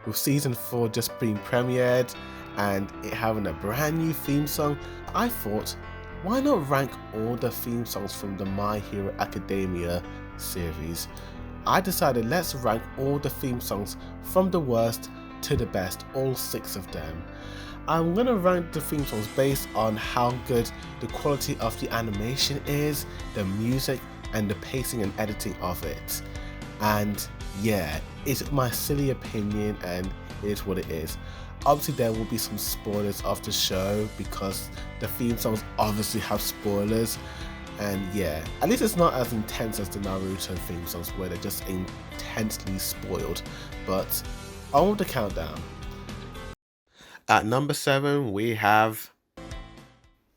with season 4 just being premiered and it having a brand new theme song, I thought, why not rank all the theme songs from the My Hero Academia series? I decided let's rank all the theme songs from the worst to the best, all 6 of them. I'm going to rank the theme songs based on how good the quality of the animation is, the music, and the pacing and editing of it. And yeah, it's my silly opinion and it is what it is. Obviously there will be some spoilers of the show because the theme songs obviously have spoilers, and yeah, at least it's not as intense as the Naruto theme songs where they're just intensely spoiled. But on with the countdown. At number 7 we have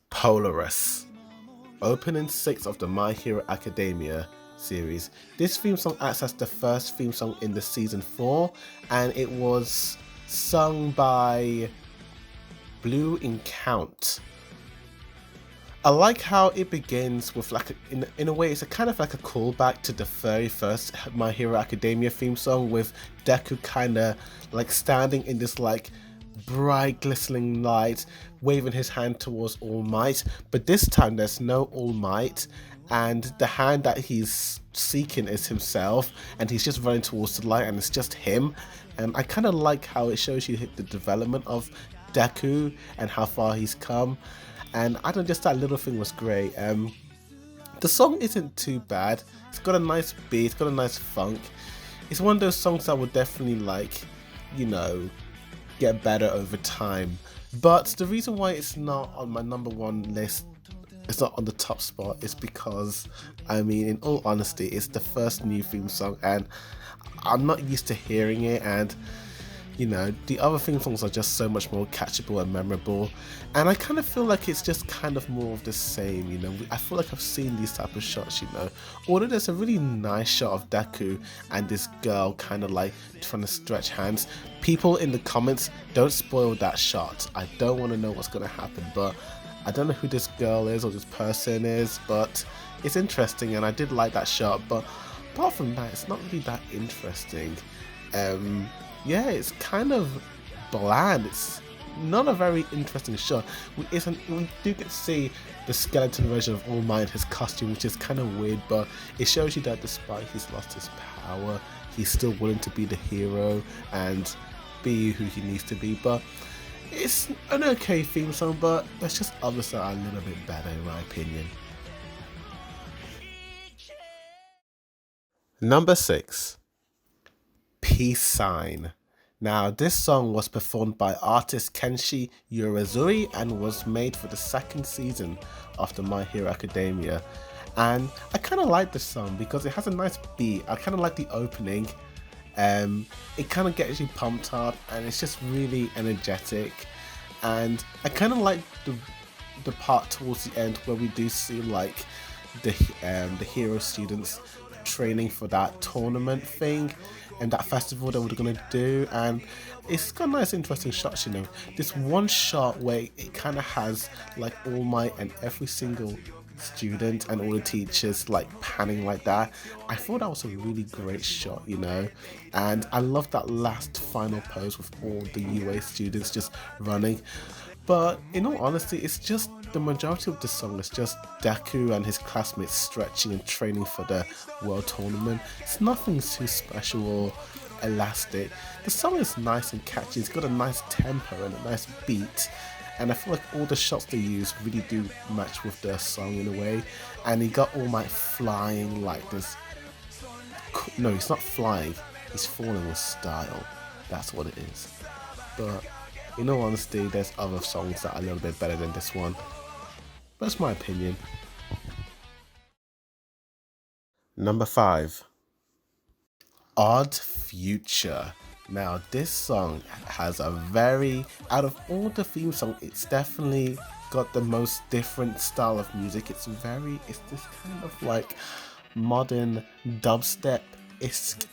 Polaris, opening 6 of the My Hero Academia series. This theme song acts as the first theme song in the season 4, and it was sung by Blue in Count. I like how it begins with like in a way it's a kind of like a callback to the very first My Hero Academia theme song, with Deku kind of like standing in this like bright glistening light, waving his hand towards All Might, but this time there's no All Might, and the hand that he's seeking is himself, and he's just running towards the light and it's just him. And I kind of like how it shows you the development of Deku and how far he's come, and I don't just that little thing was great. The song isn't too bad, it's got a nice beat, it's got a nice funk. It's one of those songs that would definitely like, you know, get better over time. But the reason why it's not on my number 1 list, it's not on the top spot, is because, I mean, in all honesty, it's the first new theme song and I'm not used to hearing it, and you know, the other theme songs are just so much more catchable and memorable, and I kind of feel like it's just kind of more of the same, you know. I feel like I've seen these type of shots, you know, although there's a really nice shot of Deku and this girl kind of like trying to stretch hands. People in the comments, don't spoil that shot. I don't want to know what's going to happen, but I don't know who this girl is or this person is, but it's interesting and I did like that shot. But apart from that, it's not really that interesting. Yeah, it's kind of bland. It's not a very interesting shot. We do get to see the skeleton version of All Might, his costume, which is kind of weird, but it shows you that despite he's lost his power, he's still willing to be the hero and be who he needs to be. But it's an okay theme song, but there's just others that are a little bit better in my opinion. Number 6. Peace Sign. Now, this song was performed by artist Kenshi Urizuri and was made for the 2nd season of the My Hero Academia. And I kind of like this song because it has a nice beat. I kind of like the opening. It kind of gets you pumped up and it's just really energetic. And I kind of like the part towards the end where we do see like the hero students training for that tournament thing and that festival that we're gonna do, and it's got nice interesting shots, you know. This one shot where it kind of has like All Might and every single student and all the teachers like panning like that. I thought that was a really great shot, you know, and I love that last final pose with all the UA students just running. But in all honesty, it's just the majority of the song is just Deku and his classmates stretching and training for the world tournament. It's nothing too special or elastic. The song is nice and catchy, it's got a nice tempo and a nice beat, and I feel like all the shots they use really do match with the song in a way. And he got All Might flying like this. No, he's not flying, he's falling with style. That's what it is. But in all honesty, there's other songs that are a little bit better than this one. That's my opinion. Number 5. Odd Future. Now, this song has a very, out of all the theme songs, it's definitely got the most different style of music. It's this kind of like modern dubstep-esque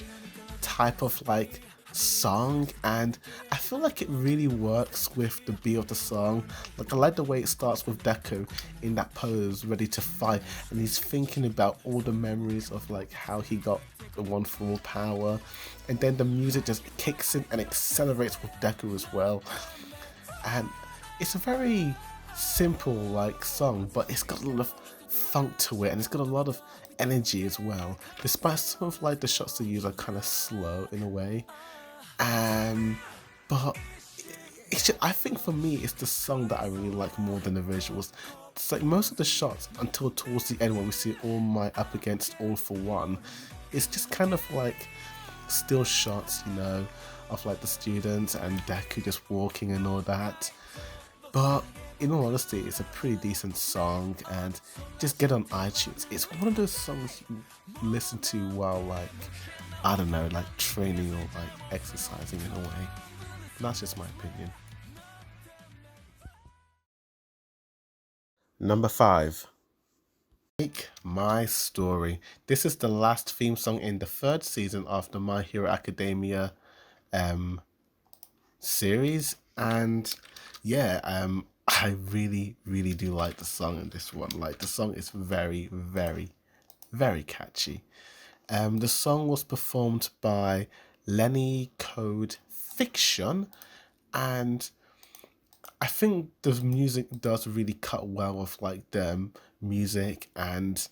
type of like song, and I feel like it really works with the beat of the song. Like, I like the way it starts with Deku in that pose ready to fight, and he's thinking about all the memories of like how he got the one full power, and then the music just kicks in and accelerates with Deku as well. And it's a very simple like song, but it's got a lot of funk to it, and it's got a lot of energy as well, despite some of like the shots they use are kind of slow in a way. But it's just, I think for me it's the song that I really like more than the visuals. It's like most of the shots until towards the end when we see All Might up against All for One, it's just kind of like still shots, you know, of like the students and Deku just walking and all that. But in all honesty, it's a pretty decent song, and just get on iTunes. It's one of those songs you listen to while like, I don't know, like training or like exercising in a way. That's just my opinion. Number 5. Make My Story. This is the last theme song in the 3rd season of the My Hero Academia series, and yeah, I really do like the song in this one. Like, the song is very catchy. The song was performed by Lenny Code Fiction, and I think the music does really cut well with like the music, and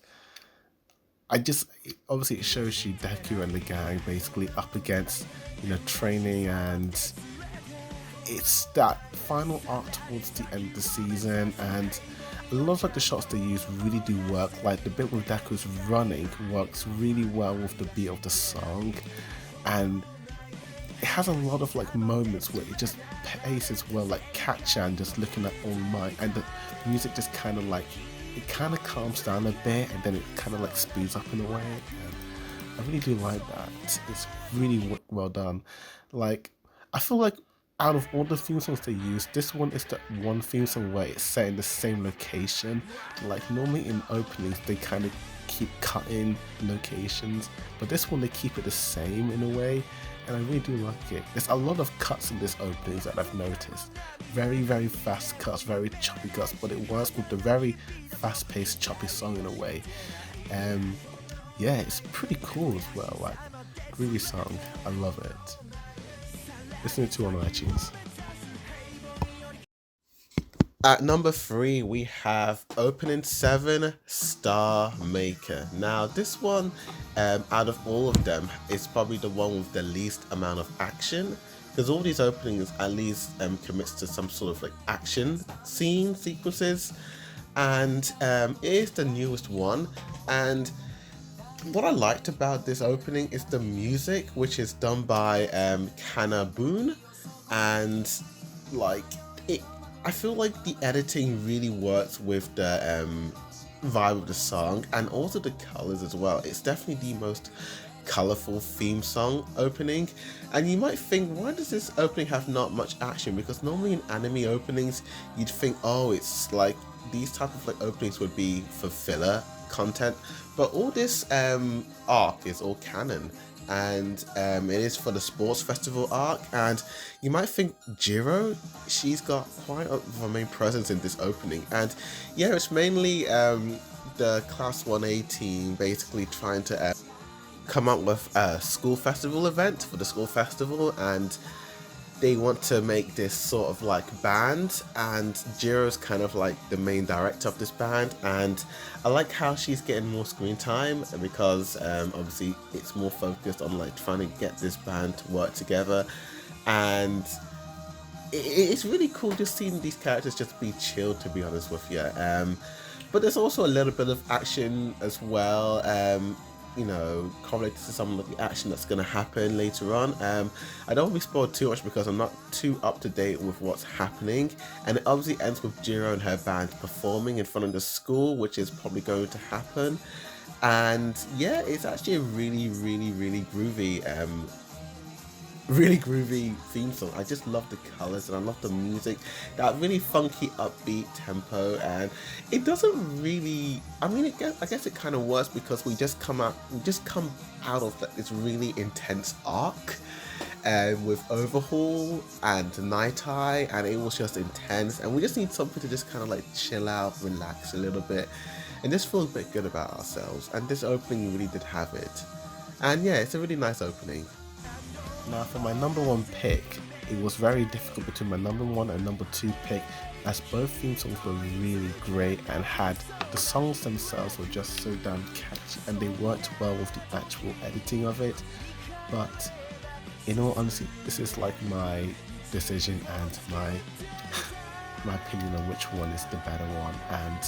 obviously it shows you Deku and the gang basically up against, you know, training, and it's that final arc towards the end of the season, and a lot of like the shots they use really do work. Like the bit with Deku's running works really well with the beat of the song, and it has a lot of like moments where it just paces well, like Katchan just looking at All Might, and the music just kind of like, it kind of calms down a bit and then it kind of like speeds up in a way, and I really do like that. It's really well done. Like, I feel like out of all the theme songs they use, this one is the one theme song where it's set in the same location. Like normally in openings they kind of keep cutting locations, but this one they keep it the same in a way, and I really do like it. There's a lot of cuts in this opening that I've noticed. Very fast cuts, very choppy cuts, but it works with the very fast-paced choppy song in a way. Yeah, it's pretty cool as well. Like, groovy song, I love it. Listen to it on iTunes. At number 3, we have Opening 7, Star Maker. Now, this one, out of all of them, is probably the one with the least amount of action, because all these openings at least commits to some sort of like action sequences, and it is the newest one. And what I liked about this opening is the music, which is done by Kana Boone, and like I feel like the editing really works with the vibe of the song, and also the colors as well. It's definitely the most colorful theme song opening, and you might think, why does this opening have not much action? Because normally in anime openings you'd think, oh, it's like these type of like openings would be for filler content, but all this arc is all canon, and it is for the sports festival arc. And you might think Jiro, she's got quite a main presence in this opening, and yeah, it's mainly the Class 1A team basically trying to come up with a school festival event for the school festival, and they want to make this sort of like band, and Jiro's kind of like the main director of this band, and I like how she's getting more screen time, because obviously it's more focused on like trying to get this band to work together, and it's really cool just seeing these characters just be chill, to be honest with you. But there's also a little bit of action as well, you know, correlated to some of the action that's going to happen later on. I don't want to be spoiled too much because I'm not too up to date with what's happening, and it obviously ends with Jiro and her band performing in front of the school, which is probably going to happen. And yeah, it's actually a really groovy theme song. I just love the colors and I love the music, that really funky upbeat tempo, and it doesn't really, I mean, I guess it kind of works because we just come out of like this really intense arc with Overhaul and Night Eye, and it was just intense, and we just need something to just kind of like chill out, relax a little bit, and just feel a bit good about ourselves, and this opening really did have it. And yeah, it's a really nice opening. Now for my number 1 pick, it was very difficult between my number 1 and number 2 pick, as both theme songs were really great and had the songs themselves were just so damn catchy and they worked well with the actual editing of it. But in all honesty, this is like my decision and my opinion on which one is the better one. And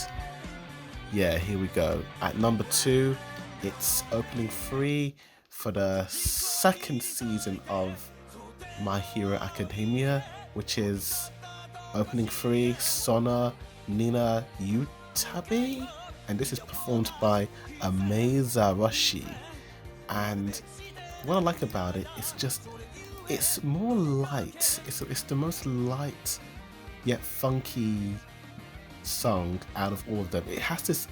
yeah, here we go. At number 2, it's opening 3 for the second season of My Hero Academia, which is opening 3, Sona Nina Utaebe, and this is performed by Roshi. And what I like about it is just, it's more light. It's the most light yet funky song out of all of them. It has this,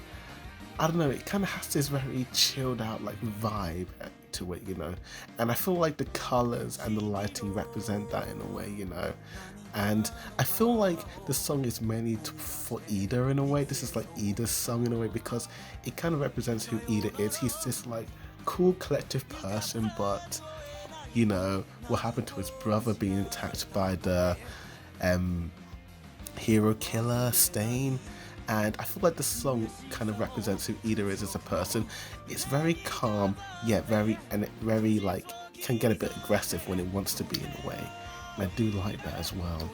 I don't know, it kind of has this very chilled out like vibe to it, you know, and I feel like the colors and the lighting represent that in a way, you know. And I feel like the song is mainly for Ida in a way. This is like Ida's song in a way, because it kind of represents who Ida is. He's this like cool collective person, but you know what happened to his brother being attacked by the hero killer Stain. And I feel like the song kind of represents who Ida is as a person. It's very calm, yet very like, it can get a bit aggressive when it wants to be in a way. And I do like that as well.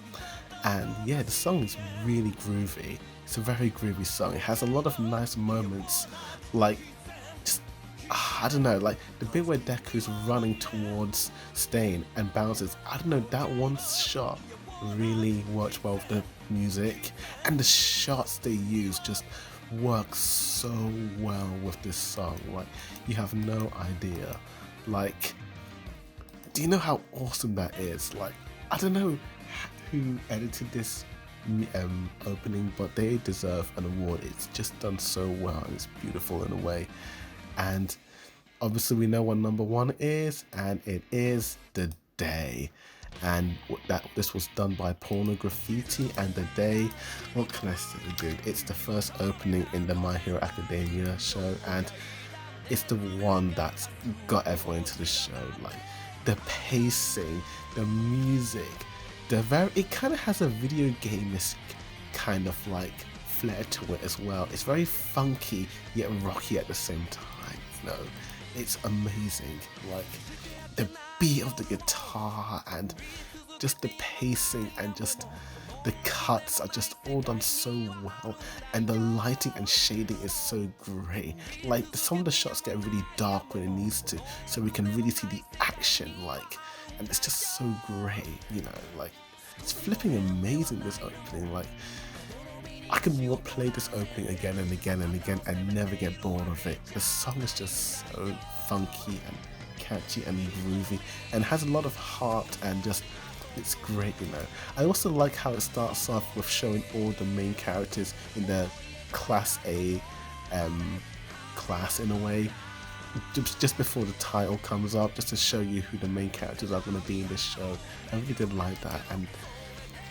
And yeah, the song is really groovy. It's a very groovy song. It has a lot of nice moments, like just, I don't know, like the bit where Deku's running towards Stain and bounces. I don't know, that one shot really worked well with the music, and the shots they use just work so well with this song. Like, you have no idea. Like, do you know how awesome that is? Like, I don't know who edited this opening, but they deserve an award. It's just done so well and it's beautiful in a way. And obviously we know what number 1 is, and it is The Day. And that this was done by Porno Graffiti, and The Day, what can I say, dude? It's the first opening in the My Hero Academia show, and it's the one that's got everyone into the show. Like, the pacing, the music, it kind of has a video game-esque kind of like flair to it as well. It's very funky yet rocky at the same time, you know. It's amazing. Like, the beat of the guitar and just the pacing and just the cuts are just all done so well, and the lighting and shading is so great. Like, some of the shots get really dark when it needs to, so we can really see the action, like, and it's just so great, you know. Like, it's flipping amazing, this opening. Like, I can play this opening again and again and again and never get bored of it. The song is just so funky and catchy and groovy and has a lot of heart, and just, it's great, you know. I also like how it starts off with showing all the main characters in the Class A class in a way, just before the title comes up, just to show you who the main characters are going to be in this show. I really did like that, and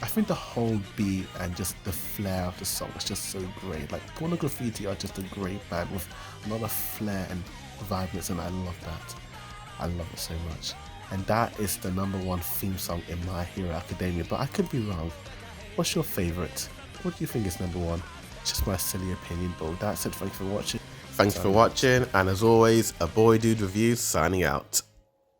I think the whole beat and just the flair of the song is just so great. Like, Porno Graffiti are just a great band with a lot of flair and vibrance, and I love that. I love it so much. And that is the number 1 theme song in My Hero Academia, but I could be wrong. What's your favourite? What do you think is number 1? It's just my silly opinion, but with that said, thanks for watching. Thanks for watching, and as always, A Boy Dude Reviews signing out.